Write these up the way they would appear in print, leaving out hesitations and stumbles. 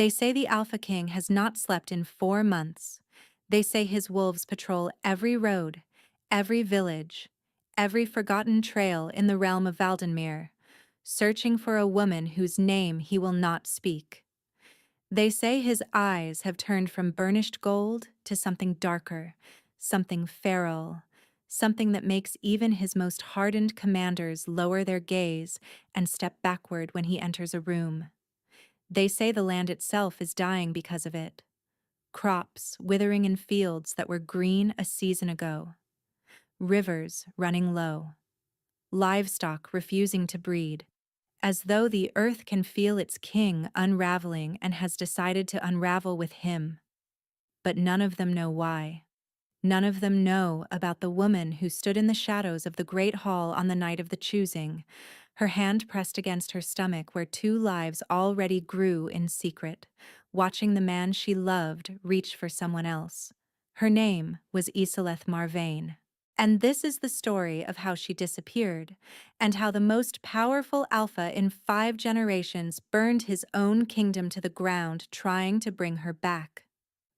They say the Alpha King has not slept in 4 months. They say his wolves patrol every road, every village, every forgotten trail in the realm of Valdenmere, searching for a woman whose name he will not speak. They say his eyes have turned from burnished gold to something darker, something feral, something that makes even his most hardened commanders lower their gaze and step backward when he enters a room. They say the land itself is dying because of it. Crops withering in fields that were green a season ago. Rivers running low. Livestock refusing to breed. As though the earth can feel its king unraveling and has decided to unravel with him. But none of them know why. None of them know about the woman who stood in the shadows of the great hall on the night of the choosing, her hand pressed against her stomach where 2 lives already grew in secret, watching the man she loved reach for someone else. Her name was Iseleth Marvain. And this is the story of how she disappeared, and how the most powerful alpha in 5 generations burned his own kingdom to the ground trying to bring her back.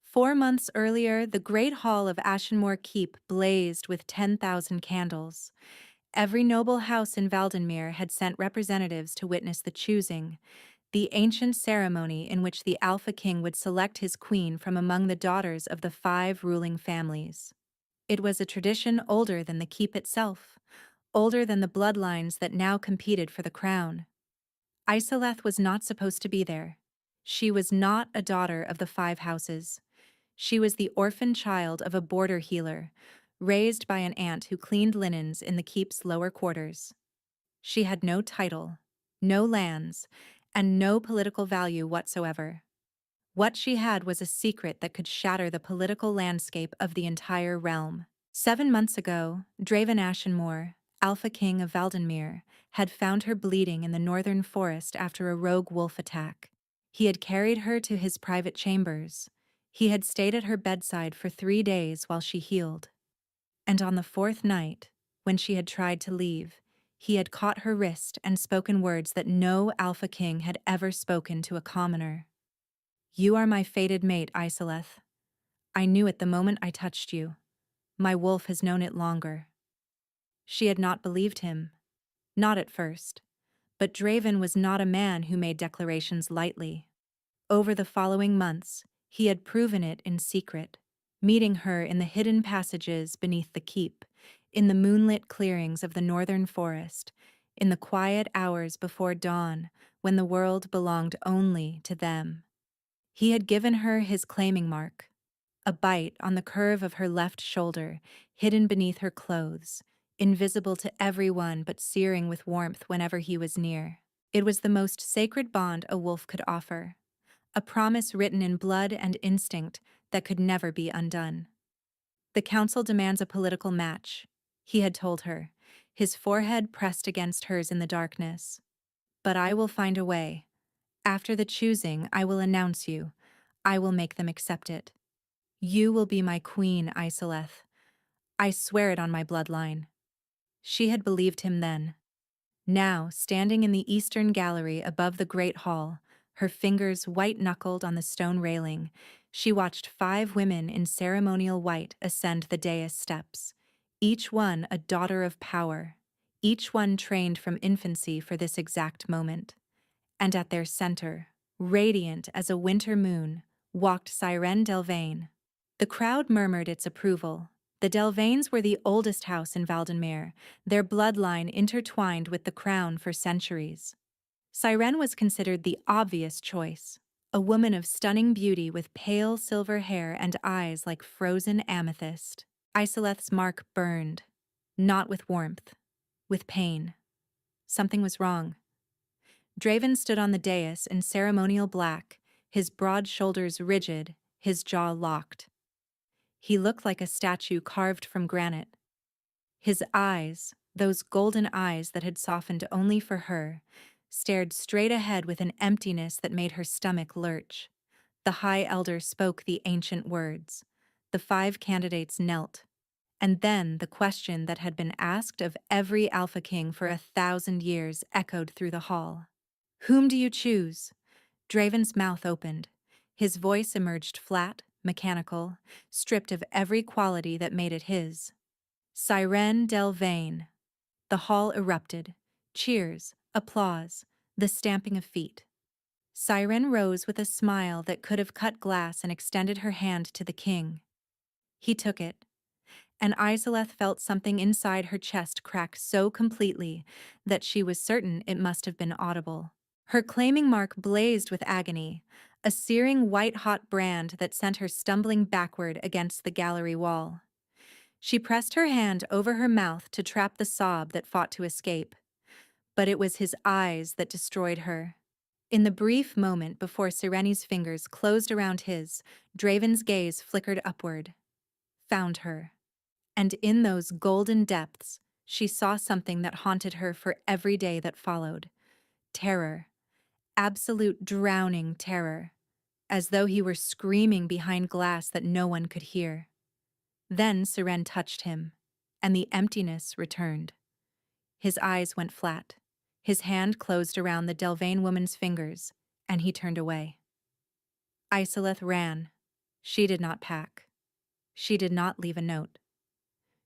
4 months earlier, the great hall of Ashenmoor Keep blazed with 10,000 candles. Every noble house in Valdenmere had sent representatives to witness the choosing, the ancient ceremony in which the Alpha King would select his queen from among the daughters of the 5 ruling families. It was a tradition older than the keep itself, older than the bloodlines that now competed for the crown. Isoleth was not supposed to be there. She was not a daughter of the 5 houses. She was the orphan child of a border healer, raised by an aunt who cleaned linens in the keep's lower quarters. She had no title, no lands, and no political value whatsoever. What she had was a secret that could shatter the political landscape of the entire realm. 7 months ago, Draven Ashenmoor, Alpha King of Valdenmere, had found her bleeding in the northern forest after a rogue wolf attack. He had carried her to his private chambers. He had stayed at her bedside for 3 days while she healed. And on the 4th night, when she had tried to leave, he had caught her wrist and spoken words that no Alpha King had ever spoken to a commoner. "You are my fated mate, Isoleth. I knew it the moment I touched you. My wolf has known it longer." She had not believed him. Not at first. But Draven was not a man who made declarations lightly. Over the following months, he had proven it in secret, meeting her in the hidden passages beneath the keep, in the moonlit clearings of the northern forest, in the quiet hours before dawn when the world belonged only to them. He had given her his claiming mark, a bite on the curve of her left shoulder, hidden beneath her clothes, invisible to everyone but searing with warmth whenever he was near. It was the most sacred bond a wolf could offer, a promise written in blood and instinct that could never be undone. "The council demands a political match," he had told her, his forehead pressed against hers in the darkness. "But I will find a way. After the choosing, I will announce you. I will make them accept it. You will be my queen, Isoleth. I swear it on my bloodline." She had believed him then. Now, standing in the eastern gallery above the great hall, her fingers white-knuckled on the stone railing, she watched 5 women in ceremonial white ascend the dais steps, each one a daughter of power, each one trained from infancy for this exact moment. And at their center, radiant as a winter moon, walked Sirene Delvain. The crowd murmured its approval. The Delvains were the oldest house in Valdenmere, their bloodline intertwined with the crown for centuries. Sirene was considered the obvious choice, a woman of stunning beauty with pale silver hair and eyes like frozen amethyst. Isoleth's mark burned, not with warmth, with pain. Something was wrong. Draven stood on the dais in ceremonial black, his broad shoulders rigid, his jaw locked. He looked like a statue carved from granite. His eyes, those golden eyes that had softened only for her, stared straight ahead with an emptiness that made her stomach lurch. The High Elder spoke the ancient words. The 5 candidates knelt. And then the question that had been asked of every Alpha King for 1,000 years echoed through the hall. "Whom do you choose?" Draven's mouth opened. His voice emerged flat, mechanical, stripped of every quality that made it his. Sirene Delvain. The hall erupted. Cheers, applause, the stamping of feet. Siren rose with a smile that could have cut glass and extended her hand to the king. He took it, and Isoleth felt something inside her chest crack so completely that she was certain it must have been audible. Her claiming mark blazed with agony, a searing white-hot brand that sent her stumbling backward against the gallery wall. She pressed her hand over her mouth to trap the sob that fought to escape. But it was his eyes that destroyed her. In the brief moment before Sirene's fingers closed around his, Draven's gaze flickered upward. Found her. And in those golden depths, she saw something that haunted her for every day that followed. Terror. Absolute drowning terror. As though he were screaming behind glass that no one could hear. Then Sirene touched him, and the emptiness returned. His eyes went flat. His hand closed around the Delvain woman's fingers, and he turned away. Isoleth ran. She did not pack. She did not leave a note.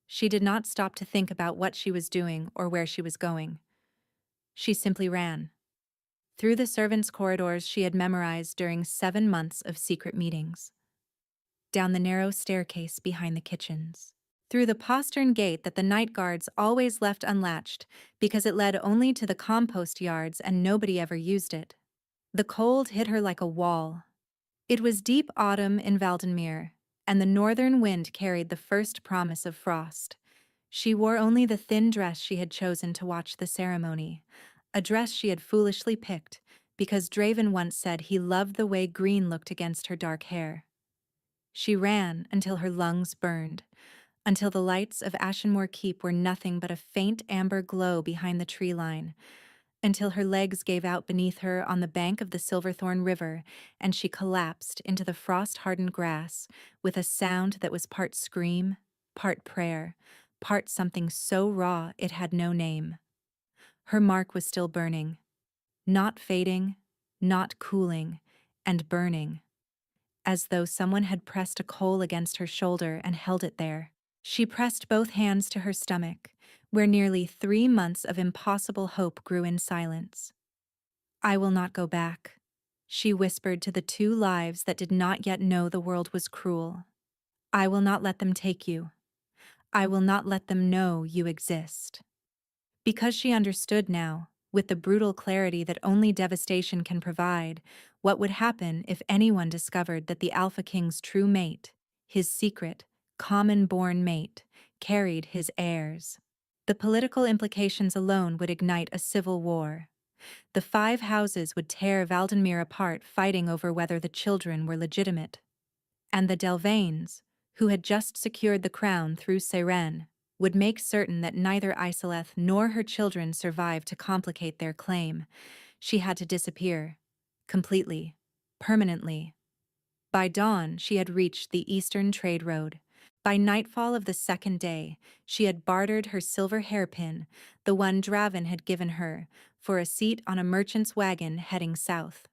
She did not stop to think about what she was doing or where she was going. She simply ran. Through the servants' corridors she had memorized during 7 months of secret meetings. Down the narrow staircase behind the kitchens. Through the postern gate that the night guards always left unlatched because it led only to the compost yards and nobody ever used it. The cold hit her like a wall. It was deep autumn in Valdenmere, and the northern wind carried the first promise of frost. She wore only the thin dress she had chosen to watch the ceremony, a dress she had foolishly picked because Draven once said he loved the way green looked against her dark hair. She ran until her lungs burned, until the lights of Ashenmoor Keep were nothing but a faint amber glow behind the tree line, until her legs gave out beneath her on the bank of the Silverthorn River, and she collapsed into the frost-hardened grass with a sound that was part scream, part prayer, part something so raw it had no name. Her mark was still burning, not fading, not cooling, and burning, as though someone had pressed a coal against her shoulder and held it there. She pressed both hands to her stomach, where nearly 3 months of impossible hope grew in silence. "I will not go back," she whispered to the 2 lives that did not yet know the world was cruel. "I will not let them take you. I will not let them know you exist." Because she understood now, with the brutal clarity that only devastation can provide, what would happen if anyone discovered that the Alpha King's true mate, his secret, common-born mate, carried his heirs. The political implications alone would ignite a civil war. The 5 houses would tear Valdenmere apart fighting over whether the children were legitimate. And the Delvains, who had just secured the crown through Sirene, would make certain that neither Isoleth nor her children survived to complicate their claim. She had to disappear. Completely. Permanently. By dawn, she had reached the eastern trade road. By nightfall of the 2nd day, she had bartered her silver hairpin, the one Draven had given her, for a seat on a merchant's wagon heading south.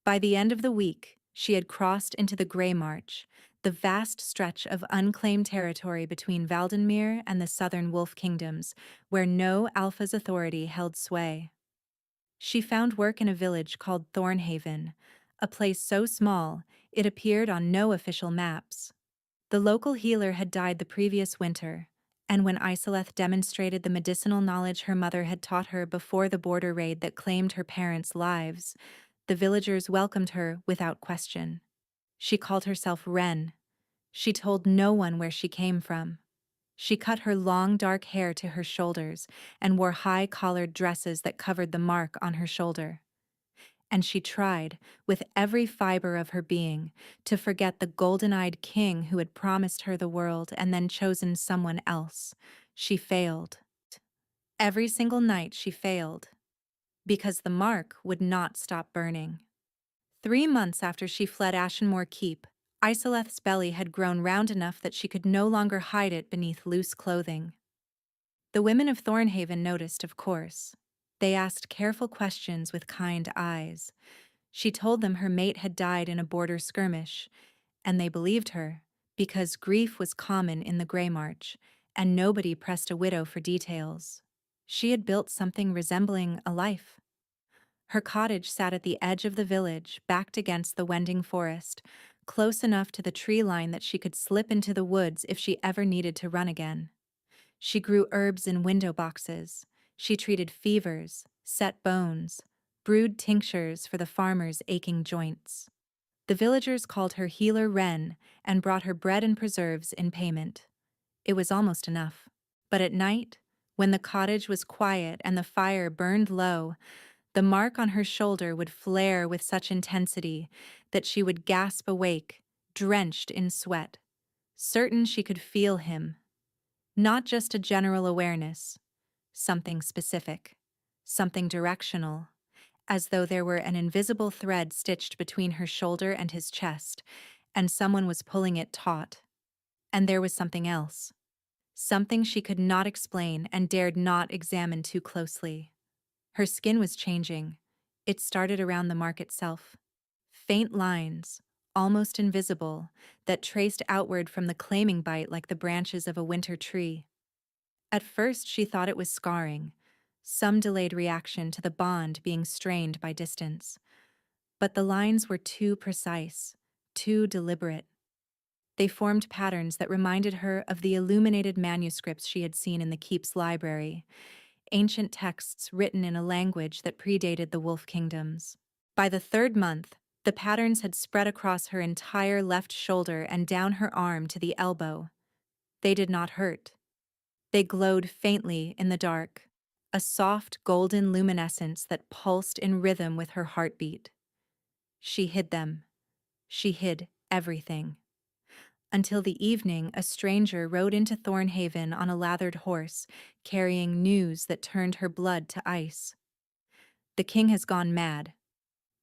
By the end of the week, she had crossed into the Grey March, the vast stretch of unclaimed territory between Valdenmere and the southern Wolf Kingdoms, where no Alpha's authority held sway. She found work in a village called Thornhaven, a place so small it appeared on no official maps. The local healer had died the previous winter, and when Isoleth demonstrated the medicinal knowledge her mother had taught her before the border raid that claimed her parents' lives, the villagers welcomed her without question. She called herself Wren. She told no one where she came from. She cut her long dark hair to her shoulders and wore high-collared dresses that covered the mark on her shoulder. And she tried, with every fiber of her being, to forget the golden-eyed king who had promised her the world and then chosen someone else. She failed. Every single night she failed, because the mark would not stop burning. 3 months after she fled Ashenmoor Keep, Isoleth's belly had grown round enough that she could no longer hide it beneath loose clothing. The women of Thornhaven noticed, of course. They asked careful questions with kind eyes. She told them her mate had died in a border skirmish, and they believed her, because grief was common in the Grey March, and nobody pressed a widow for details. She had built something resembling a life. Her cottage sat at the edge of the village, backed against the wending forest, close enough to the tree line that she could slip into the woods if she ever needed to run again. She grew herbs in window boxes. She treated fevers, set bones, brewed tinctures for the farmers' aching joints. The villagers called her Healer Wren and brought her bread and preserves in payment. It was almost enough. But at night, when the cottage was quiet and the fire burned low, the mark on her shoulder would flare with such intensity that she would gasp awake, drenched in sweat, certain she could feel him. Not just a general awareness, something specific, something directional, as though there were an invisible thread stitched between her shoulder and his chest, and someone was pulling it taut. And there was something else. Something she could not explain and dared not examine too closely. Her skin was changing. It started around the mark itself. Faint lines, almost invisible, that traced outward from the claiming bite like the branches of a winter tree. At first she thought it was scarring, some delayed reaction to the bond being strained by distance. But the lines were too precise, too deliberate. They formed patterns that reminded her of the illuminated manuscripts she had seen in the keep's library, ancient texts written in a language that predated the wolf kingdoms. By the third month, the patterns had spread across her entire left shoulder and down her arm to the elbow. They did not hurt. They glowed faintly in the dark, a soft golden luminescence that pulsed in rhythm with her heartbeat. She hid them. She hid everything. Until the evening, a stranger rode into Thornhaven on a lathered horse, carrying news that turned her blood to ice. "The king has gone mad,"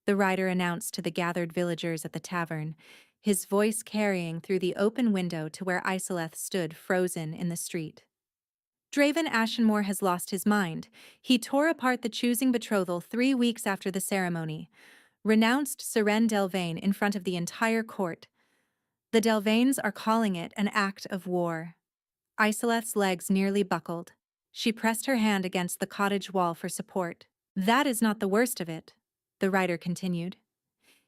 the rider announced to the gathered villagers at the tavern, his voice carrying through the open window to where Isoleth stood frozen in the street. "Draven Ashenmore has lost his mind. He tore apart the choosing betrothal 3 weeks after the ceremony, renounced Seren Delvain in front of the entire court. The Delvains are calling it an act of war." Isoleth's legs nearly buckled. She pressed her hand against the cottage wall for support. "That is not the worst of it," the rider continued.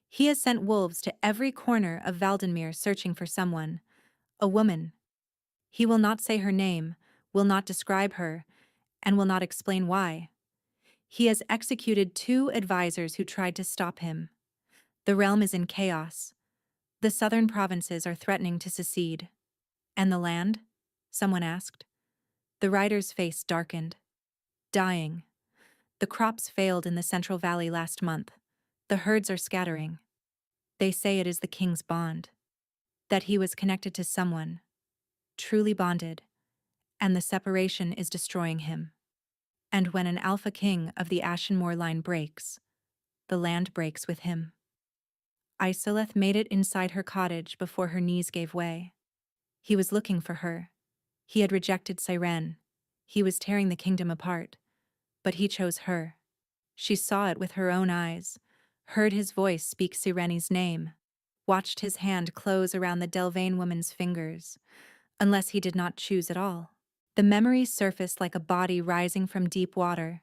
"He has sent wolves to every corner of Valdenmere searching for someone. A woman. He will not say her name, will not describe her, and will not explain why. He has executed 2 advisors who tried to stop him. The realm is in chaos. The southern provinces are threatening to secede." "And the land?" someone asked. The rider's face darkened. "Dying. The crops failed in the Central Valley last month. The herds are scattering. They say it is the king's bond. That he was connected to someone, truly bonded, and the separation is destroying him. And when an alpha king of the Ashenmore line breaks, the land breaks with him." Isoleth made it inside her cottage before her knees gave way. He was looking for her. He had rejected Sirene. He was tearing the kingdom apart. But he chose her. She saw it with her own eyes, heard his voice speak Sirene's name, watched his hand close around the Delvain woman's fingers, unless he did not choose at all. The memory surfaced like a body rising from deep water.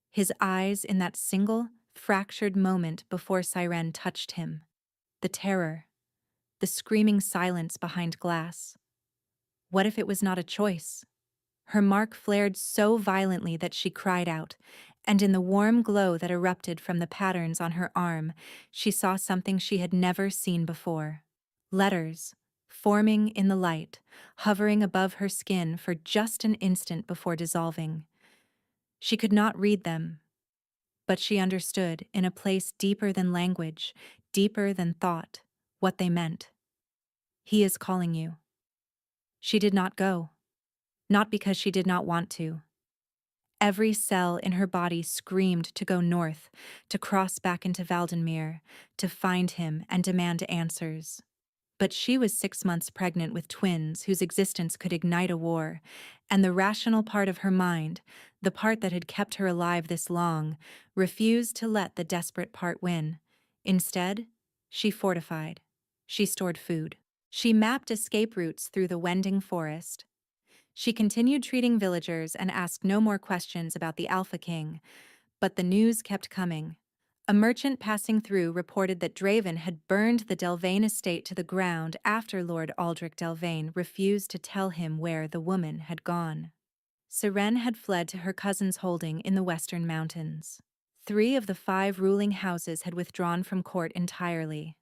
His eyes in that single, fractured moment before Sirene touched him. The terror. The screaming silence behind glass. What if it was not a choice? Her mark flared so violently that she cried out, and in the warm glow that erupted from the patterns on her arm, she saw something she had never seen before. Letters, forming in the light, hovering above her skin for just an instant before dissolving. She could not read them, but she understood, in a place deeper than language, deeper than thought, what they meant. "He is calling you." She did not go. Not because she did not want to. Every cell in her body screamed to go north, to cross back into Valdenmere, to find him and demand answers. But she was 6 months pregnant with twins whose existence could ignite a war, and the rational part of her mind, the part that had kept her alive this long, refused to let the desperate part win. Instead, she fortified. She stored food. She mapped escape routes through the wending forest. She continued treating villagers and asked no more questions about the Alpha King, but the news kept coming. A merchant passing through reported that Draven had burned the Delvane estate to the ground after Lord Aldrich Delvane refused to tell him where the woman had gone. Seren had fled to her cousin's holding in the western mountains. 3 of the 5 ruling houses had withdrawn from court entirely.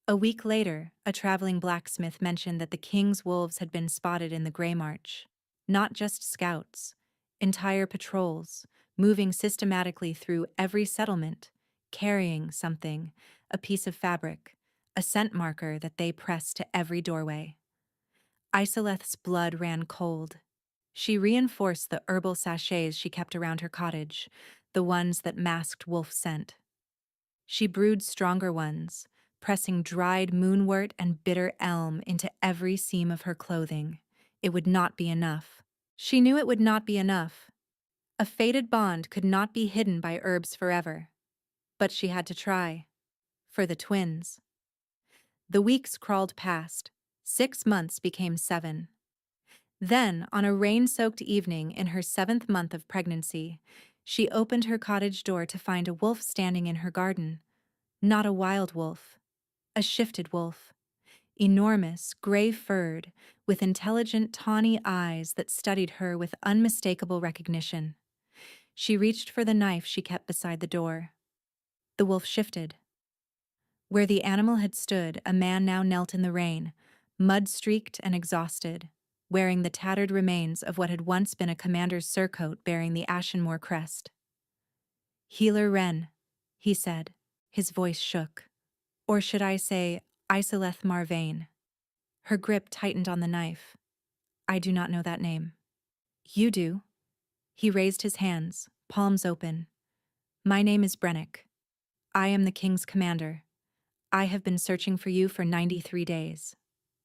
A week later, a traveling blacksmith mentioned that the king's wolves had been spotted in the Grey March. Not just scouts, entire patrols, moving systematically through every settlement, carrying something, a piece of fabric, a scent marker that they pressed to every doorway. Isoleth's blood ran cold. She reinforced the herbal sachets she kept around her cottage, the ones that masked wolf scent. She brewed stronger ones, pressing dried moonwort and bitter elm into every seam of her clothing. It would not be enough. She knew it would not be enough. A fated bond could not be hidden by herbs forever. But she had to try. For the twins. The weeks crawled past. 6 months became 7. Then, on a rain-soaked evening in her 7th month of pregnancy, she opened her cottage door to find a wolf standing in her garden. Not a wild wolf. A shifted wolf. Enormous, gray-furred, with intelligent, tawny eyes that studied her with unmistakable recognition. She reached for the knife she kept beside the door. The wolf shifted. Where the animal had stood, a man now knelt in the rain, mud-streaked and exhausted, wearing the tattered remains of what had once been a commander's surcoat bearing the Ashenmoor crest. "Healer Wren," he said. His voice shook. Or should I say, Isoleth Marvain. Her grip tightened on the knife. "I do not know that name." "You do." He raised his hands, palms open. "My name is Brennick. I am the king's commander. I have been searching for you for 93 days.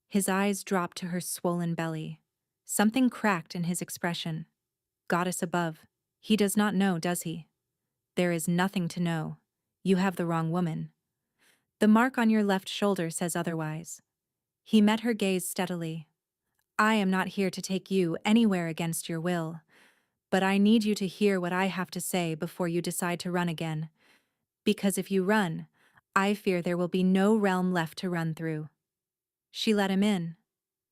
His eyes dropped to her swollen belly. Something cracked in his expression. "Goddess above, he does not know, does he?" "There is nothing to know. You have the wrong woman. The mark on your left shoulder says otherwise." He met her gaze steadily. "I am not here to take you anywhere against your will, but I need you to hear what I have to say before you decide to run again. Because if you run, I fear there will be no realm left to run through." She let him in,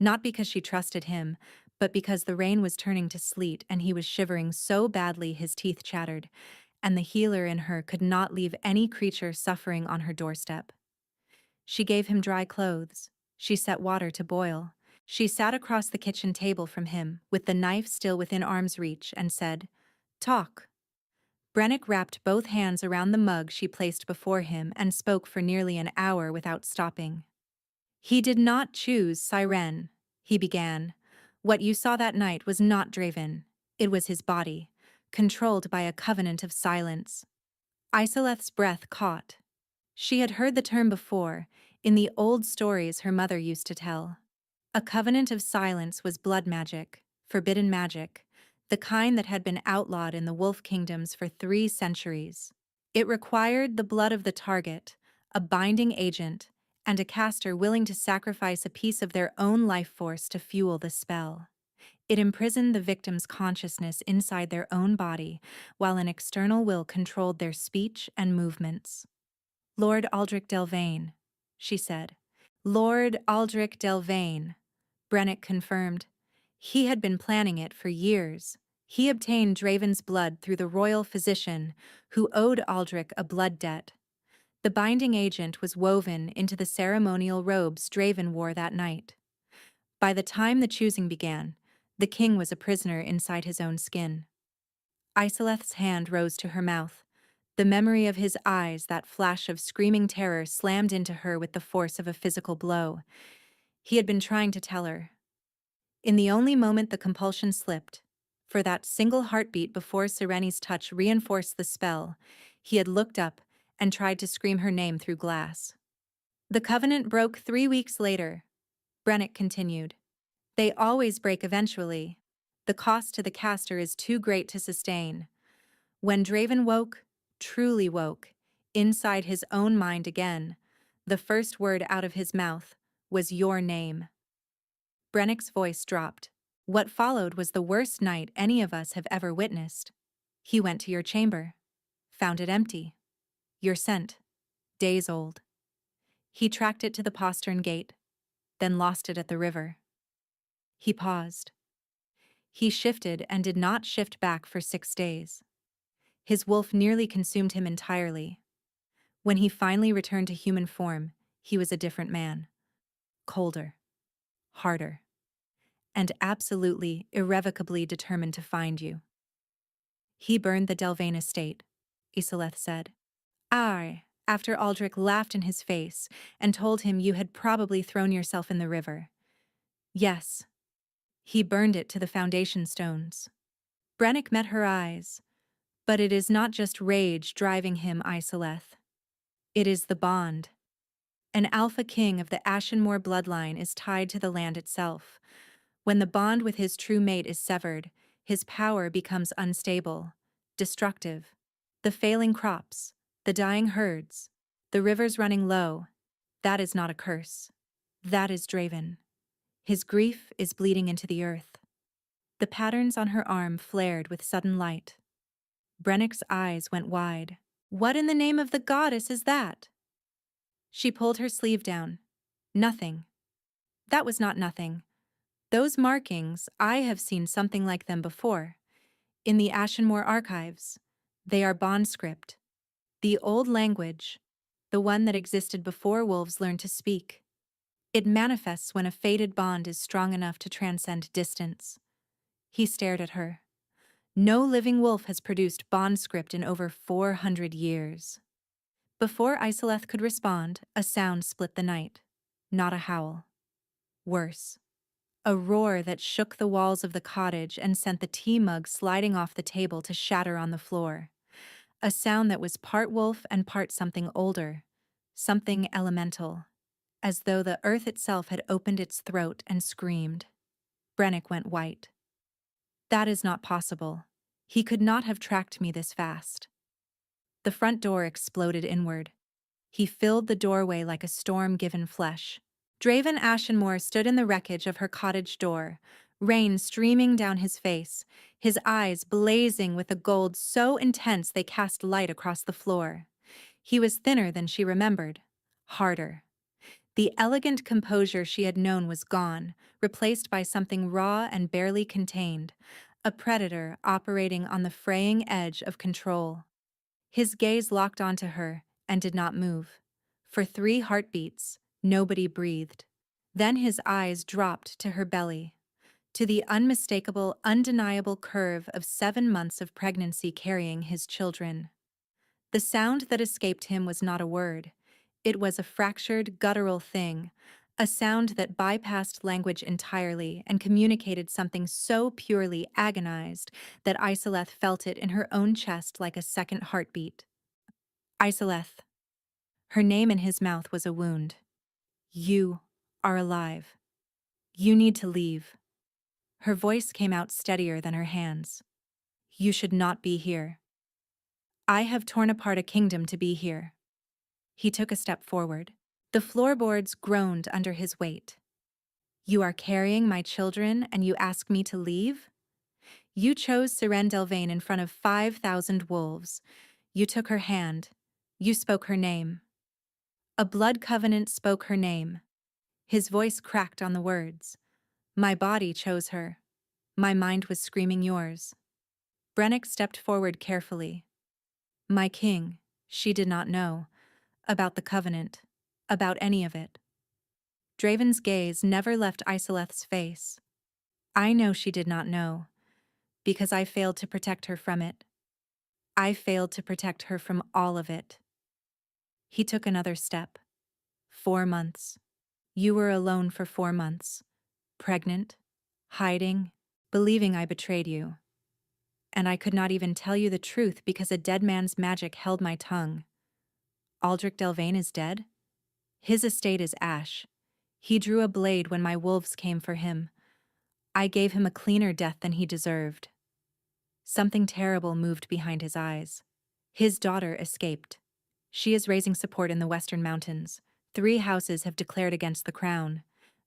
not because she trusted him, but because the rain was turning to sleet and he was shivering so badly his teeth chattered, and the healer in her could not leave any creature suffering on her doorstep. She gave him dry clothes. She set water to boil. She sat across the kitchen table from him, with the knife still within arm's reach, and said, "Talk." Brennick wrapped both hands around the mug she placed before him and spoke for nearly an hour without stopping. "He did not choose Siren," he began. "What you saw that night was not Draven. It was his body, controlled by a covenant of silence." Isoleth's breath caught. She had heard the term before, in the old stories her mother used to tell. A covenant of silence was blood magic, forbidden magic, the kind that had been outlawed in the wolf kingdoms for 3 centuries. It required the blood of the target, a binding agent, and a caster willing to sacrifice a piece of their own life force to fuel the spell. It imprisoned the victim's consciousness inside their own body, while an external will controlled their speech and movements. "Lord Aldrich Delvane," she said. "Lord Aldrich Delvane," Brennick confirmed. He had been planning it for years. He obtained Draven's blood through the royal physician, who owed Aldrich a blood debt. The binding agent was woven into the ceremonial robes Draven wore that night. By the time the choosing began, the king was a prisoner inside his own skin. Isoleth's hand rose to her mouth. The memory of his eyes, that flash of screaming terror, slammed into her with the force of a physical blow. He had been trying to tell her. In the only moment the compulsion slipped, for that single heartbeat before Sereni's touch reinforced the spell, he had looked up and tried to scream her name through glass. "The covenant broke 3 weeks later," Brennick continued. "They always break eventually. The cost to the caster is too great to sustain. When Draven woke, truly woke, Inside his own mind again, the first word out of his mouth was your name. Brennick's voice dropped. What followed was the worst night any of us have ever witnessed. He went to your chamber. Found it empty. Your scent. Days old. He tracked it to the postern gate, then lost it at the river. He paused. He shifted and did not shift back for 6 days. His wolf nearly consumed him entirely. When he finally returned to human form, he was a different man. Colder. Harder. And absolutely, irrevocably determined to find you. He burned the Delvain estate, Isoleth said. Aye, after Aldrich laughed in his face and told him you had probably thrown yourself in the river. Yes. He burned it to the foundation stones. Brennick met her eyes. But it is not just rage driving him, Isoleth. It is the bond. An alpha king of the Ashenmoor bloodline is tied to the land itself. When the bond with his true mate is severed, his power becomes unstable, destructive. The failing crops, the dying herds, the rivers running low, that is not a curse. That is Draven. His grief is bleeding into the earth. The patterns on her arm flared with sudden light. Brennick's eyes went wide. What in the name of the goddess is that? She pulled her sleeve down. Nothing. That was not nothing. Those markings, I have seen something like them before. In the Ashenmoor archives. They are bond script. The old language. The one that existed before wolves learned to speak. It manifests when a fated bond is strong enough to transcend distance. He stared at her. No living wolf has produced bond script in over 400 years. Before Isoleth could respond, a sound split the night. Not a howl. Worse. A roar that shook the walls of the cottage and sent the tea mug sliding off the table to shatter on the floor. A sound that was part wolf and part something older. Something elemental. As though the earth itself had opened its throat and screamed. Brennick went white. That is not possible. He could not have tracked me this fast. The front door exploded inward. He filled the doorway like a storm-given flesh. Draven Ashenmoor stood in the wreckage of her cottage door, rain streaming down his face, his eyes blazing with a gold so intense they cast light across the floor. He was thinner than she remembered, harder. The elegant composure she had known was gone, replaced by something raw and barely contained, a predator operating on the fraying edge of control. His gaze locked onto her and did not move. For 3 heartbeats, nobody breathed. Then his eyes dropped to her belly, to the unmistakable, undeniable curve of 7 months of pregnancy carrying his children. The sound that escaped him was not a word. It was a fractured, guttural thing, a sound that bypassed language entirely and communicated something so purely agonized that Isoleth felt it in her own chest like a second heartbeat. Isoleth. Her name in his mouth was a wound. You are alive. You need to leave. Her voice came out steadier than her hands. You should not be here. I have torn apart a kingdom to be here. He took a step forward. The floorboards groaned under his weight. You are carrying my children and you ask me to leave? You chose Siren Delvain in front of 5,000 wolves. You took her hand. You spoke her name. A blood covenant spoke her name. His voice cracked on the words. My body chose her. My mind was screaming yours. Brennick stepped forward carefully. My king, she did not know. About the covenant. About any of it. Draven's gaze never left Isoleth's face. I know she did not know, because I failed to protect her from it. I failed to protect her from all of it. He took another step. 4 months. You were alone for 4 months. Pregnant, hiding, believing I betrayed you. And I could not even tell you the truth because a dead man's magic held my tongue. Aldrich Delvain is dead? His estate is ash. He drew a blade when my wolves came for him. I gave him a cleaner death than he deserved. Something terrible moved behind his eyes. His daughter escaped. She is raising support in the Western Mountains. 3 houses have declared against the crown.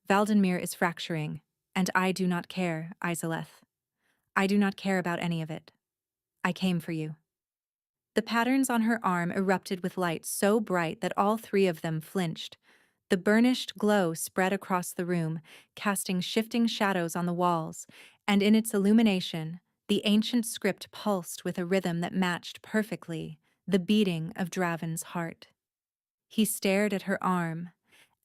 Valdenmere is fracturing, and I do not care, Isoleth. I do not care about any of it. I came for you. The patterns on her arm erupted with light so bright that all 3 of them flinched. The burnished glow spread across the room, casting shifting shadows on the walls, and in its illumination, the ancient script pulsed with a rhythm that matched perfectly the beating of Draven's heart. He stared at her arm,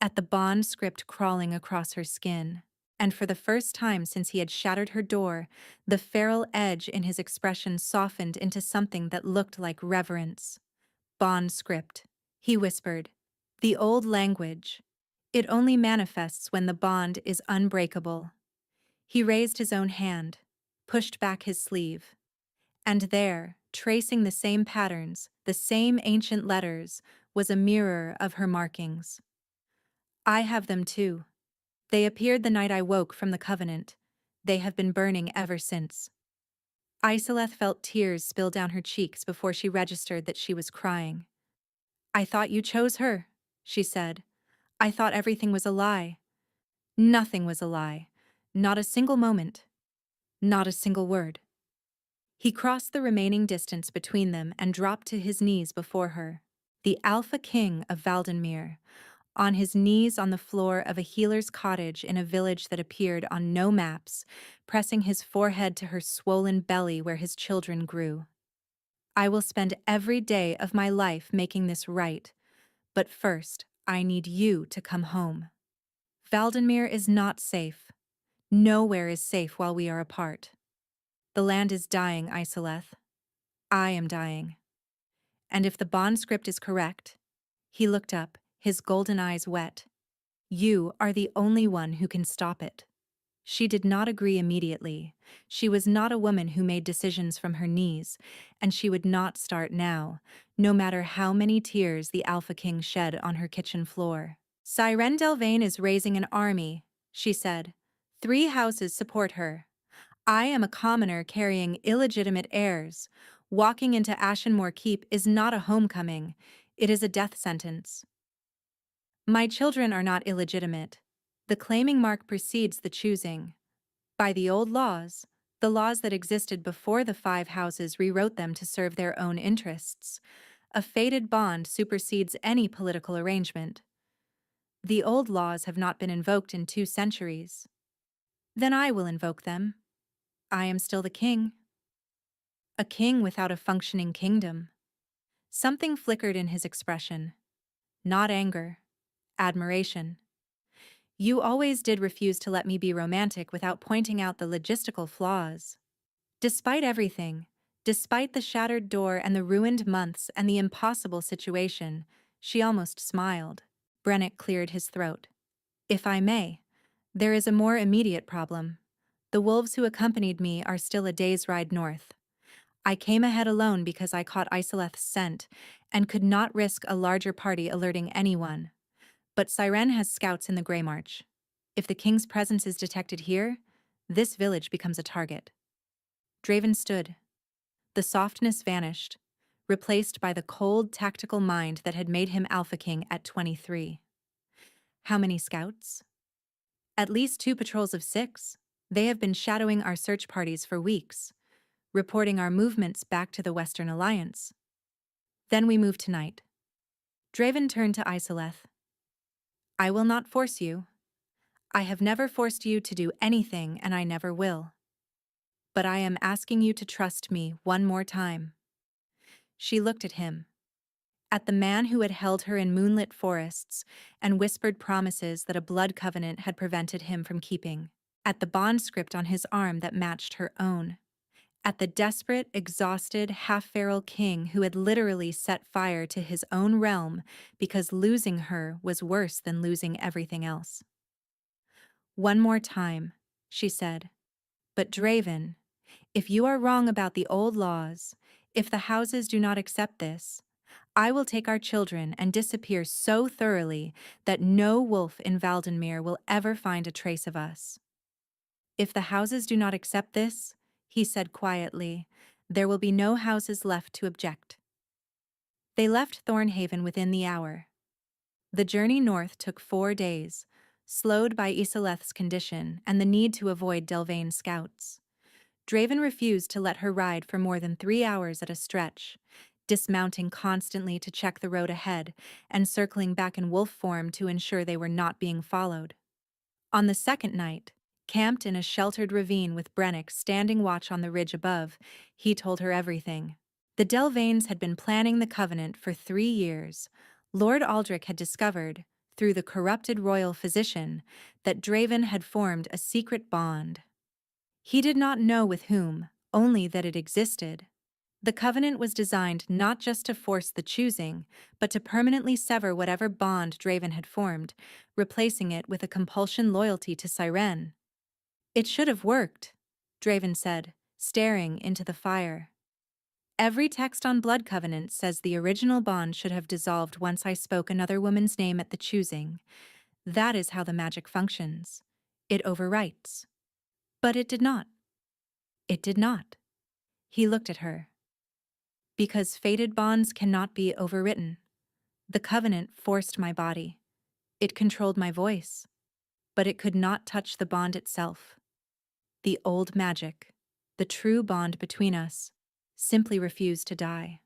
at the bond script crawling across her skin, and for the first time since he had shattered her door, the feral edge in his expression softened into something that looked like reverence. Bond script, he whispered. The old language. It only manifests when the bond is unbreakable. He raised his own hand, pushed back his sleeve, and there, tracing the same patterns, the same ancient letters, was a mirror of her markings. I have them too. They appeared the night I woke from the covenant. They have been burning ever since. Isoleth felt tears spill down her cheeks before she registered that she was crying. I thought you chose her, she said. I thought everything was a lie. Nothing was a lie. Not a single moment. Not a single word. He crossed the remaining distance between them and dropped to his knees before her. The Alpha King of Valdenmere, on his knees on the floor of a healer's cottage in a village that appeared on no maps, pressing his forehead to her swollen belly where his children grew. I will spend every day of my life making this right, but first, I need you to come home. Valdenmere is not safe. Nowhere is safe while we are apart. The land is dying, Isoleth. I am dying. And if the bond script is correct, he looked up, his golden eyes wet. You are the only one who can stop it. She did not agree immediately. She was not a woman who made decisions from her knees, and she would not start now, no matter how many tears the Alpha King shed on her kitchen floor. Sirene Delvain is raising an army, she said. 3 houses support her. I am a commoner carrying illegitimate heirs. Walking into Ashenmore Keep is not a homecoming. It is a death sentence. My children are not illegitimate. The claiming mark precedes the choosing. By the old laws, the laws that existed before the 5 houses rewrote them to serve their own interests. A fated bond supersedes any political arrangement. The old laws have not been invoked in 2 centuries. Then I will invoke them. I am still the king. A king without a functioning kingdom. Something flickered in his expression. Not anger. Admiration. You always did refuse to let me be romantic without pointing out the logistical flaws. Despite everything, despite the shattered door and the ruined months and the impossible situation, she almost smiled. Brennick cleared his throat. If I may, there is a more immediate problem. The wolves who accompanied me are still a day's ride north. I came ahead alone because I caught Isoleth's scent and could not risk a larger party alerting anyone. But Sirene has scouts in the Grey March. If the king's presence is detected here, this village becomes a target. Draven stood. The softness vanished, replaced by the cold, tactical mind that had made him Alpha King at 23. How many scouts? At least 2 patrols of 6. They have been shadowing our search parties for weeks, reporting our movements back to the Western Alliance. Then we move tonight. Draven turned to Isoleth. I will not force you. I have never forced you to do anything, and I never will. But I am asking you to trust me one more time. She looked at him, at the man who had held her in moonlit forests and whispered promises that a blood covenant had prevented him from keeping, at the bond script on his arm that matched her own, at the desperate, exhausted, half-feral king who had literally set fire to his own realm because losing her was worse than losing everything else. One more time, she said. But Draven, if you are wrong about the old laws, if the houses do not accept this, I will take our children and disappear so thoroughly that no wolf in Valdenmere will ever find a trace of us. If the houses do not accept this, he said quietly, there will be no houses left to object. They left Thornhaven within the hour. The journey north took 4 days, slowed by Isileth's condition and the need to avoid Delvain scouts. Draven refused to let her ride for more than 3 hours at a stretch, dismounting constantly to check the road ahead and circling back in wolf form to ensure they were not being followed. On the second night, camped in a sheltered ravine with Brennick standing watch on the ridge above, he told her everything. The Delvains had been planning the Covenant for 3 years. Lord Aldrich had discovered, through the corrupted royal physician, that Draven had formed a secret bond. He did not know with whom, only that it existed. The Covenant was designed not just to force the choosing, but to permanently sever whatever bond Draven had formed, replacing it with a compulsion loyalty to Sirene. It should have worked, Draven said, staring into the fire. Every text on Blood Covenant says the original bond should have dissolved once I spoke another woman's name at the choosing. That is how the magic functions. It overwrites. But it did not. It did not. He looked at her. Because fated bonds cannot be overwritten. The Covenant forced my body. It controlled my voice. But it could not touch the bond itself. The old magic, the true bond between us, simply refused to die.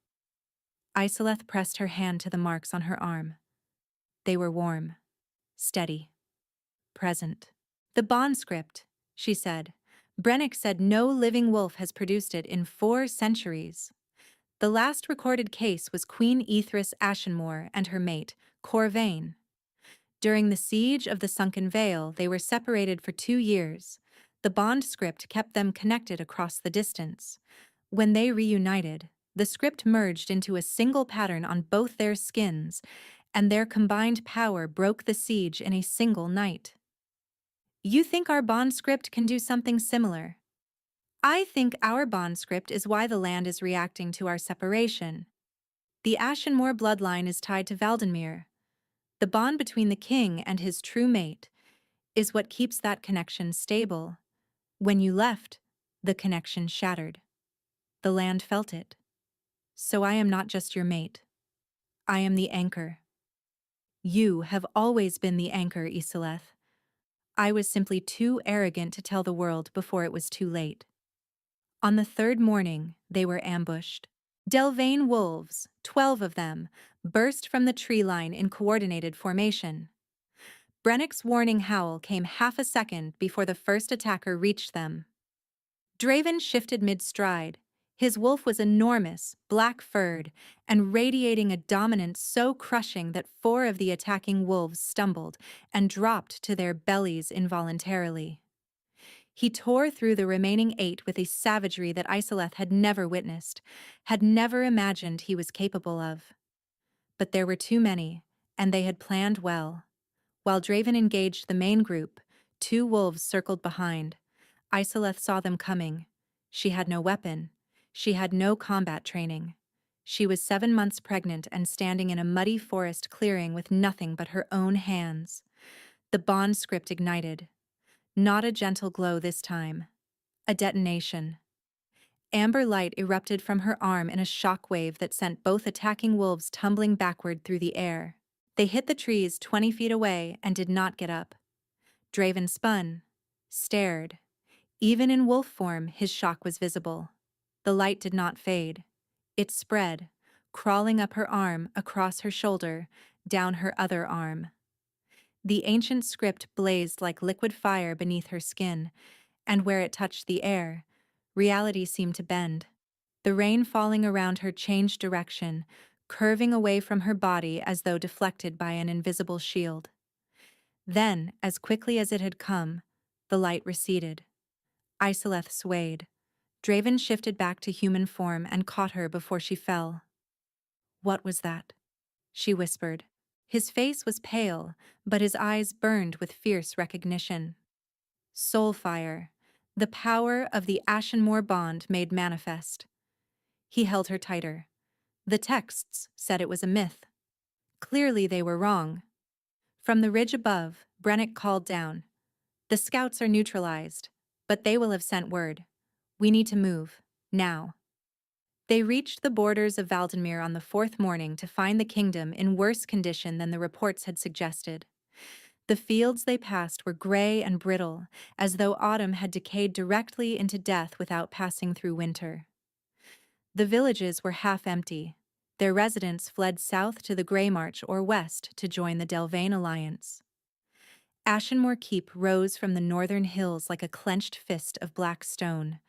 Isileth pressed her hand to the marks on her arm. They were warm, steady, present. The bond script, she said. Brennick said no living wolf has produced it in 4 centuries. The last recorded case was Queen Ethris Ashenmore and her mate, Corvain. During the siege of the Sunken Vale, they were separated for 2 years. The bond script kept them connected across the distance. When they reunited, the script merged into a single pattern on both their skins, and their combined power broke the siege in a single night. You think our bond script can do something similar? I think our bond script is why the land is reacting to our separation. The Ashenmore bloodline is tied to Valdenmere. The bond between the king and his true mate is what keeps that connection stable. When you left, the connection shattered. The land felt it. So I am not just your mate. I am the anchor. You have always been the anchor, Isileth. I was simply too arrogant to tell the world before it was too late. On the 3rd morning, they were ambushed. Delvain wolves, 12 of them, burst from the tree line in coordinated formation. Brennick's warning howl came half a second before the first attacker reached them. Draven shifted mid-stride. His wolf was enormous, black-furred, and radiating a dominance so crushing that 4 of the attacking wolves stumbled and dropped to their bellies involuntarily. He tore through the remaining 8 with a savagery that Isileth had never witnessed, had never imagined he was capable of. But there were too many, and they had planned well. While Draven engaged the main group, 2 wolves circled behind. Isileth saw them coming. She had no weapon. She had no combat training. She was 7 months pregnant and standing in a muddy forest clearing with nothing but her own hands. The bond script ignited. Not a gentle glow this time. A detonation. Amber light erupted from her arm in a shock wave that sent both attacking wolves tumbling backward through the air. They hit the trees 20 feet away and did not get up. Draven spun, stared. Even in wolf form, his shock was visible. The light did not fade. It spread, crawling up her arm, across her shoulder, down her other arm. The ancient script blazed like liquid fire beneath her skin, and where it touched the air, reality seemed to bend. The rain falling around her changed direction, curving away from her body as though deflected by an invisible shield. Then, as quickly as it had come, the light receded. Isileth swayed. Draven shifted back to human form and caught her before she fell. "What was that?" she whispered. His face was pale, but his eyes burned with fierce recognition. Soul fire, the power of the Ashenmore bond made manifest. He held her tighter. The texts said it was a myth. Clearly they were wrong. From the ridge above, Brennick called down. "The scouts are neutralized, but they will have sent word. We need to move, now." They reached the borders of Valdenmere on the fourth morning to find the kingdom in worse condition than the reports had suggested. The fields they passed were gray and brittle, as though autumn had decayed directly into death without passing through winter. The villages were half empty. Their residents fled south to the Grey March or west to join the Delvane alliance. Ashenmore Keep rose from the northern hills like a clenched fist of black stone.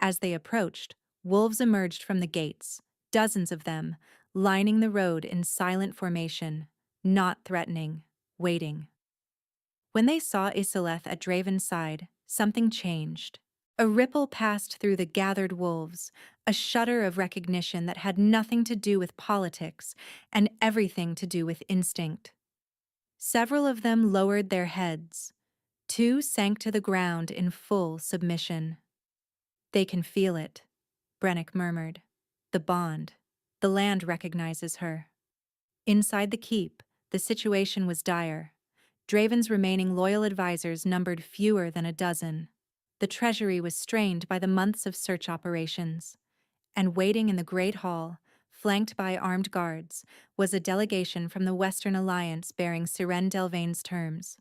As they approached, wolves emerged from the gates, dozens of them, lining the road in silent formation, not threatening, waiting. When they saw Isileth at Draven's side, something changed. A ripple passed through the gathered wolves, a shudder of recognition that had nothing to do with politics and everything to do with instinct. Several of them lowered their heads. Two sank to the ground in full submission. "They can feel it," Brennick murmured. "The bond. The land recognizes her." Inside the keep, the situation was dire. Draven's remaining loyal advisors numbered fewer than a dozen. The treasury was strained by the months of search operations. And waiting in the Great Hall, flanked by armed guards, was a delegation from the Western Alliance bearing Siren Delvane's terms.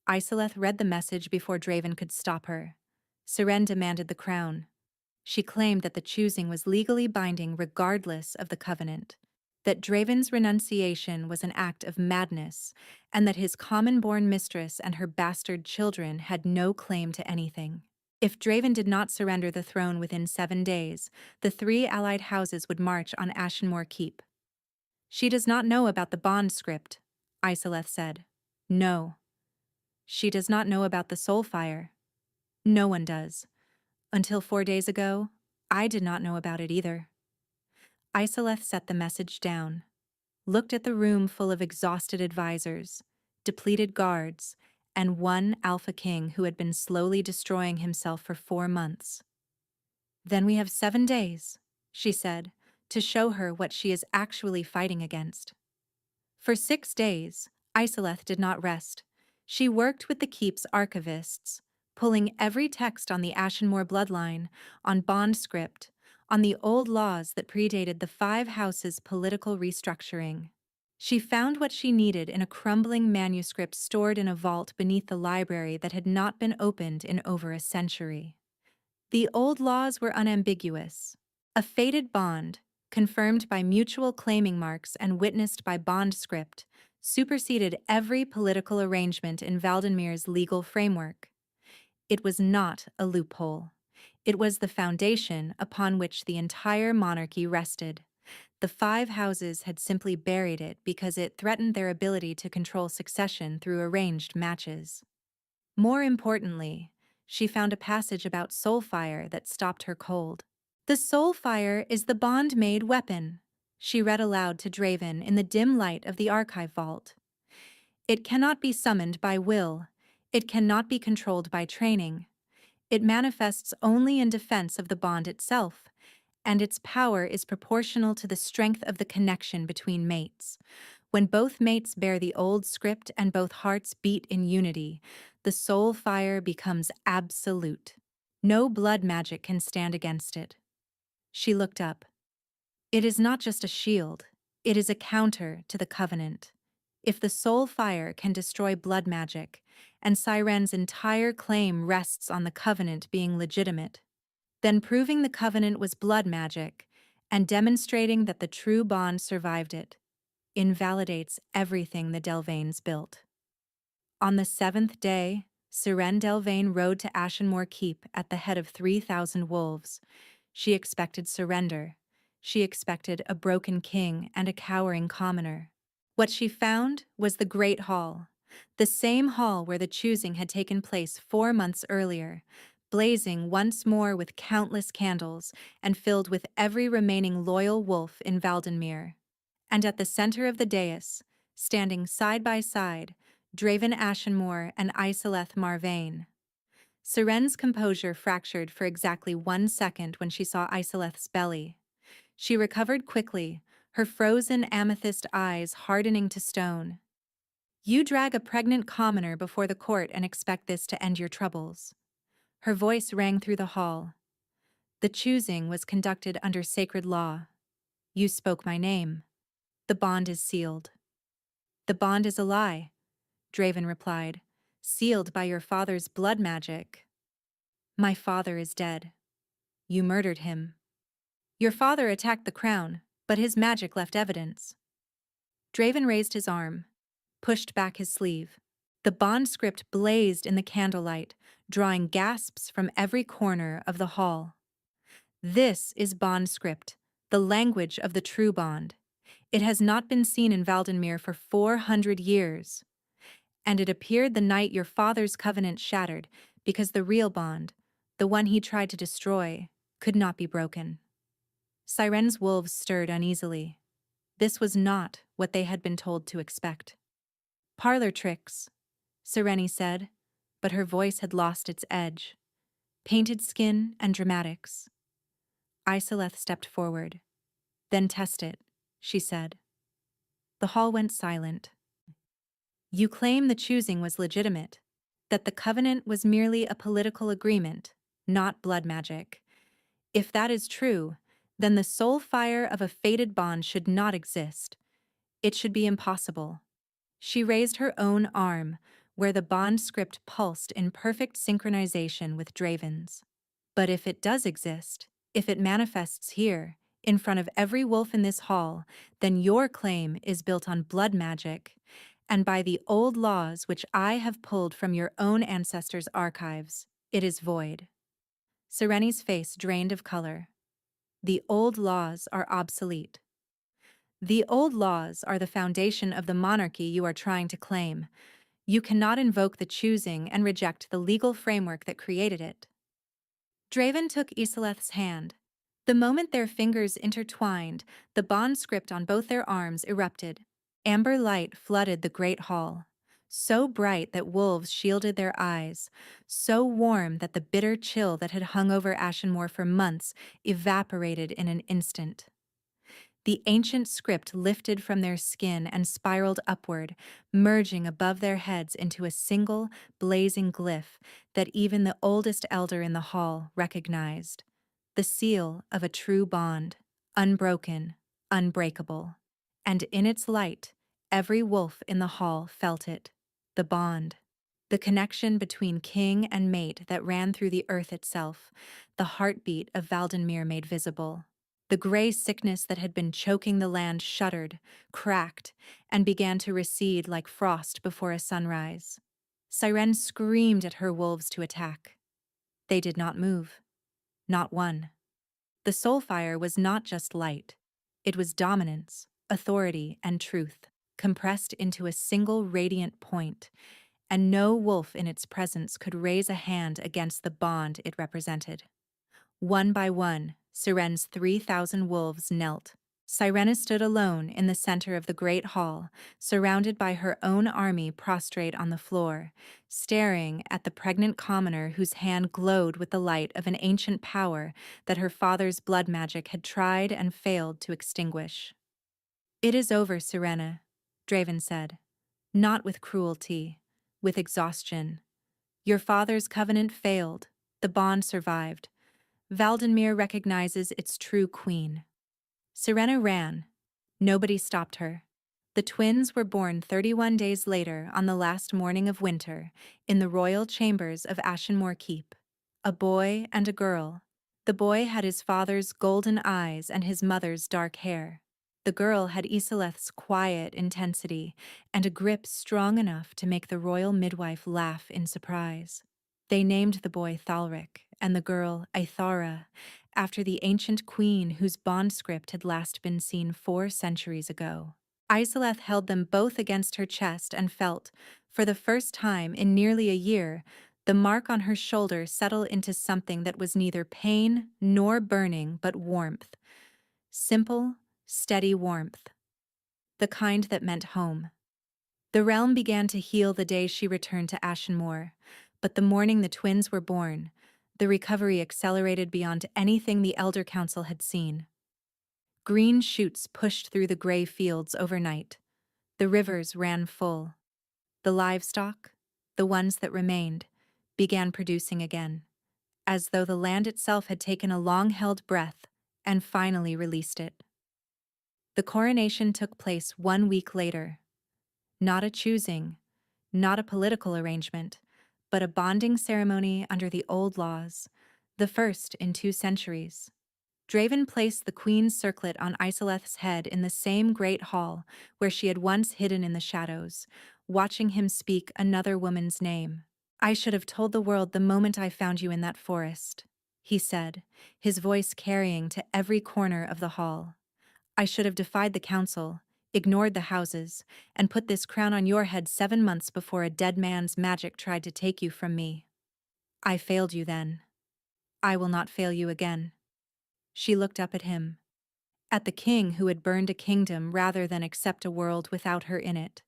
Isileth read the message before Draven could stop her. Siren demanded the crown. She claimed that the choosing was legally binding regardless of the covenant, that Draven's renunciation was an act of madness, and that his common-born mistress and her bastard children had no claim to anything. If Draven did not surrender the throne within 7 days, the 3 allied houses would march on Ashenmore Keep. "She does not know about the bond script," Isileth said. "No." "She does not know about the soul fire." "No one does. Until 4 days ago, I did not know about it either." Isileth set the message down, looked at the room full of exhausted advisors, depleted guards, and one Alpha King who had been slowly destroying himself for 4 months. "Then we have 7 days," she said, "to show her what she is actually fighting against." For 6 days, Isileth did not rest. She worked with the Keep's archivists, pulling every text on the Ashenmore bloodline, on bond script, on the old laws that predated the 5 houses' political restructuring. She found what she needed in a crumbling manuscript stored in a vault beneath the library that had not been opened in over a century. The old laws were unambiguous. A fated bond, confirmed by mutual claiming marks and witnessed by bond script, superseded every political arrangement in Valdenmere's legal framework. It was not a loophole. It was the foundation upon which the entire monarchy rested. The 5 houses had simply buried it because it threatened their ability to control succession through arranged matches. More importantly, she found a passage about soulfire that stopped her cold. "The soulfire is the bond-made weapon," she read aloud to Draven in the dim light of the archive vault. "It cannot be summoned by will. It cannot be controlled by training. It manifests only in defense of the bond itself, and its power is proportional to the strength of the connection between mates. When both mates bear the old script and both hearts beat in unity, the soul fire becomes absolute. No blood magic can stand against it." She looked up. "It is not just a shield, it is a counter to the covenant. If the soul fire can destroy blood magic, and Siren's entire claim rests on the covenant being legitimate, then proving the covenant was blood magic and demonstrating that the true bond survived it invalidates everything the Delvanes built." On the 7th day, Siren Delvane rode to Ashenmore Keep at the head of 3,000 wolves. She expected surrender. She expected a broken king and a cowering commoner. What she found was the Great Hall, the same hall where the choosing had taken place 4 months earlier, blazing once more with countless candles and filled with every remaining loyal wolf in Valdenmere. And at the center of the dais, standing side by side, Draven Ashenmore and Isileth Marvane. Siren's composure fractured for exactly 1 second when she saw Isileth's belly. She recovered quickly, her frozen amethyst eyes hardening to stone. "You drag a pregnant commoner before the court and expect this to end your troubles." Her voice rang through the hall. The choosing was conducted under sacred law. You spoke my name. The bond is sealed. The bond is a lie, Draven replied. Sealed by your father's blood magic. My father is dead. You murdered him. Your father attacked the crown, but his magic left evidence. Draven raised his arm, pushed back his sleeve. The bond script blazed in the candlelight, drawing gasps from every corner of the hall. This is bond script, the language of the true bond. It has not been seen in Valdenmere for 400 years. And it appeared the night your father's covenant shattered, because the real bond, the one he tried to destroy, could not be broken. Siren's wolves stirred uneasily. This was not what they had been told to expect. Parlor tricks, Sireni said, but her voice had lost its edge. Painted skin and dramatics. Isoleth stepped forward. Then test it, she said. The hall went silent. You claim the choosing was legitimate, that the covenant was merely a political agreement, not blood magic. If that is true, then the soul fire of a fated bond should not exist. It should be impossible. She raised her own arm, where the bond script pulsed in perfect synchronization with Draven's. But if it does exist, if it manifests here, in front of every wolf in this hall, then your claim is built on blood magic, and by the old laws which I have pulled from your own ancestors' archives, it is void. Sireni's face drained of color. The old laws are obsolete. The old laws are the foundation of the monarchy you are trying to claim. You cannot invoke the choosing and reject the legal framework that created it. Draven took Isoleth's hand. The moment their fingers intertwined, the bond script on both their arms erupted. Amber light flooded the great hall, so bright that wolves shielded their eyes, so warm that the bitter chill that had hung over Ashenmoor for months evaporated in an instant. The ancient script lifted from their skin and spiraled upward, merging above their heads into a single, blazing glyph that even the oldest elder in the hall recognized. The seal of a true bond, unbroken, unbreakable. And in its light, every wolf in the hall felt it. The bond. The connection between king and mate that ran through the earth itself, the heartbeat of Valdenmere made visible. The gray sickness that had been choking the land shuddered, cracked, and began to recede like frost before a sunrise. Siren screamed at her wolves to attack. They did not move. Not one. The soul fire was not just light. It was dominance, authority, and truth, compressed into a single radiant point, and no wolf in its presence could raise a hand against the bond it represented. One by one, Siren's 3,000 wolves knelt. Sirena stood alone in the center of the great hall, surrounded by her own army prostrate on the floor, staring at the pregnant commoner whose hand glowed with the light of an ancient power that her father's blood magic had tried and failed to extinguish. It is over, Sirena, Draven said. Not with cruelty, with exhaustion. Your father's covenant failed, the bond survived. Valdenmere recognizes its true queen. Sirena ran. Nobody stopped her. The twins were born 31 days later on the last morning of winter in the royal chambers of Ashenmoor Keep. A boy and a girl. The boy had his father's golden eyes and his mother's dark hair. The girl had Isoleth's quiet intensity and a grip strong enough to make the royal midwife laugh in surprise. They named the boy Thalric and the girl Aithara, after the ancient queen whose bond script had last been seen 4 centuries ago. Isoleth held them both against her chest and felt, for the first time in nearly a year, the mark on her shoulder settle into something that was neither pain nor burning but warmth. Simple, steady warmth. The kind that meant home. The realm began to heal the day she returned to Ashenmoor, but the morning the twins were born, the recovery accelerated beyond anything the Elder Council had seen. Green shoots pushed through the gray fields overnight. The rivers ran full. The livestock, the ones that remained, began producing again. as though the land itself had taken a long-held breath and finally released it. The coronation took place 1 week later. Not a choosing, not a political arrangement, but a bonding ceremony under the old laws, the first in 2 centuries. Draven placed the queen's circlet on Isoleth's head in the same great hall where she had once hidden in the shadows, watching him speak another woman's name. "I should have told the world the moment I found you in that forest," he said, his voice carrying to every corner of the hall. "I should have defied the council, ignored the houses, and put this crown on your head 7 months before a dead man's magic tried to take you from me. I failed you then. I will not fail you again." She looked up at him, at the king who had burned a kingdom rather than accept a world without her in it,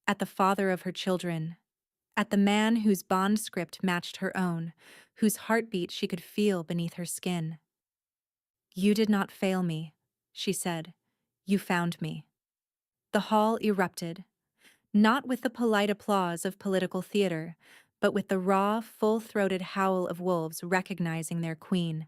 at the father of her children, at the man whose bond script matched her own, whose heartbeat she could feel beneath her skin. "You did not fail me," she said. "You found me." The hall erupted, not with the polite applause of political theater, but with the raw, full-throated howl of wolves recognizing their queen.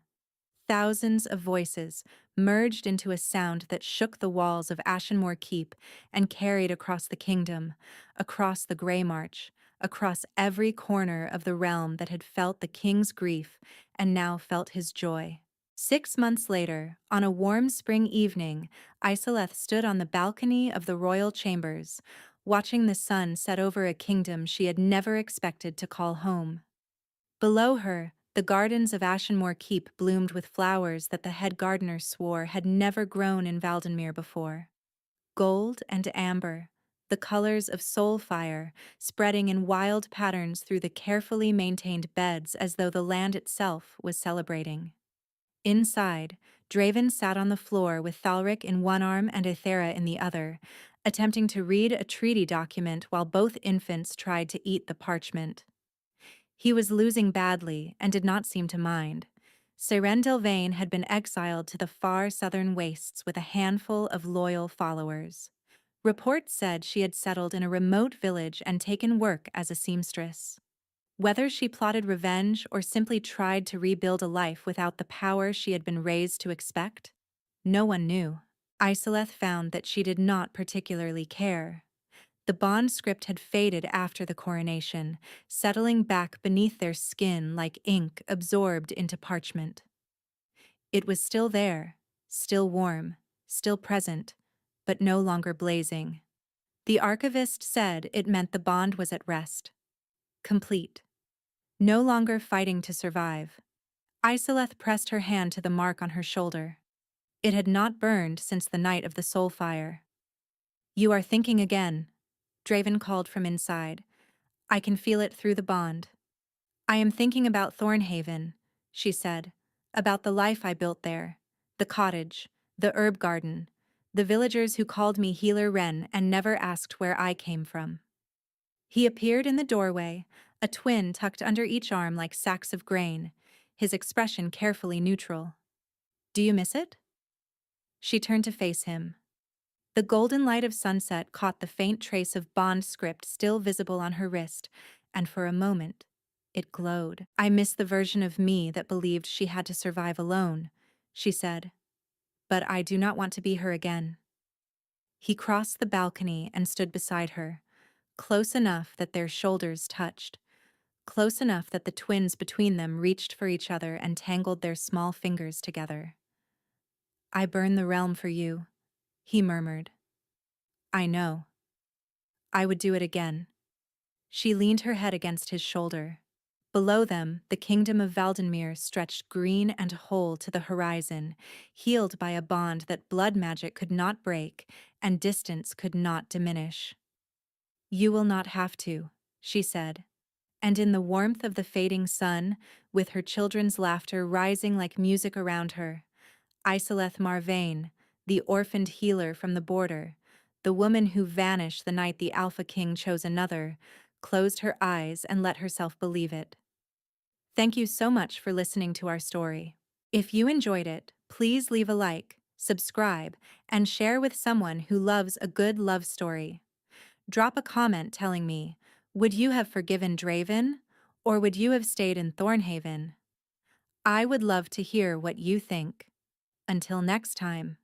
Thousands of voices merged into a sound that shook the walls of Ashenmore Keep and carried across the kingdom, across the Grey March, across every corner of the realm that had felt the king's grief and now felt his joy. 6 months later, on a warm spring evening, Isoleth stood on the balcony of the royal chambers, watching the sun set over a kingdom she had never expected to call home. Below her, the gardens of Ashenmore Keep bloomed with flowers that the head gardener swore had never grown in Valdenmere before. Gold and amber, the colors of soul fire, spreading in wild patterns through the carefully maintained beds as though the land itself was celebrating. Inside, Draven sat on the floor with Thalric in one arm and Ithera in the other, attempting to read a treaty document while both infants tried to eat the parchment. He was losing badly and did not seem to mind. Seren Delvain had been exiled to the far southern wastes with a handful of loyal followers. Reports said she had settled in a remote village and taken work as a seamstress. Whether she plotted revenge or simply tried to rebuild a life without the power she had been raised to expect, no one knew. Isoleth found that she did not particularly care. The bond script had faded after the coronation, settling back beneath their skin like ink absorbed into parchment. It was still there, still warm, still present, but no longer blazing. The archivist said it meant the bond was at rest. Complete. No longer fighting to survive. Isoleth pressed her hand to the mark on her shoulder. It had not burned since the night of the soul fire. "You are thinking again," Draven called from inside. "I can feel it through the bond." "I am thinking about Thornhaven," she said, "about the life I built there, the cottage, the herb garden, the villagers who called me Healer Wren and never asked where I came from." He appeared in the doorway, a twin tucked under each arm like sacks of grain, his expression carefully neutral. "Do you miss it?" She turned to face him. The golden light of sunset caught the faint trace of bond script still visible on her wrist, and for a moment, it glowed. "I miss the version of me that believed she had to survive alone," she said. "But I do not want to be her again." He crossed the balcony and stood beside her, close enough that their shoulders touched, close enough that the twins between them reached for each other and tangled their small fingers together. "I burn the realm for you," he murmured. "I know. I would do it again." She leaned her head against his shoulder. Below them, the kingdom of Valdenmere stretched green and whole to the horizon, healed by a bond that blood magic could not break and distance could not diminish. "You will not have to," she said. And in the warmth of the fading sun, with her children's laughter rising like music around her, Isoleth Marvain, the orphaned healer from the border, the woman who vanished the night the Alpha King chose another, closed her eyes and let herself believe it. Thank you so much for listening to our story. If you enjoyed it, please leave a like, subscribe, and share with someone who loves a good love story. Drop a comment telling me, would you have forgiven Draven, or would you have stayed in Thornhaven? I would love to hear what you think. Until next time.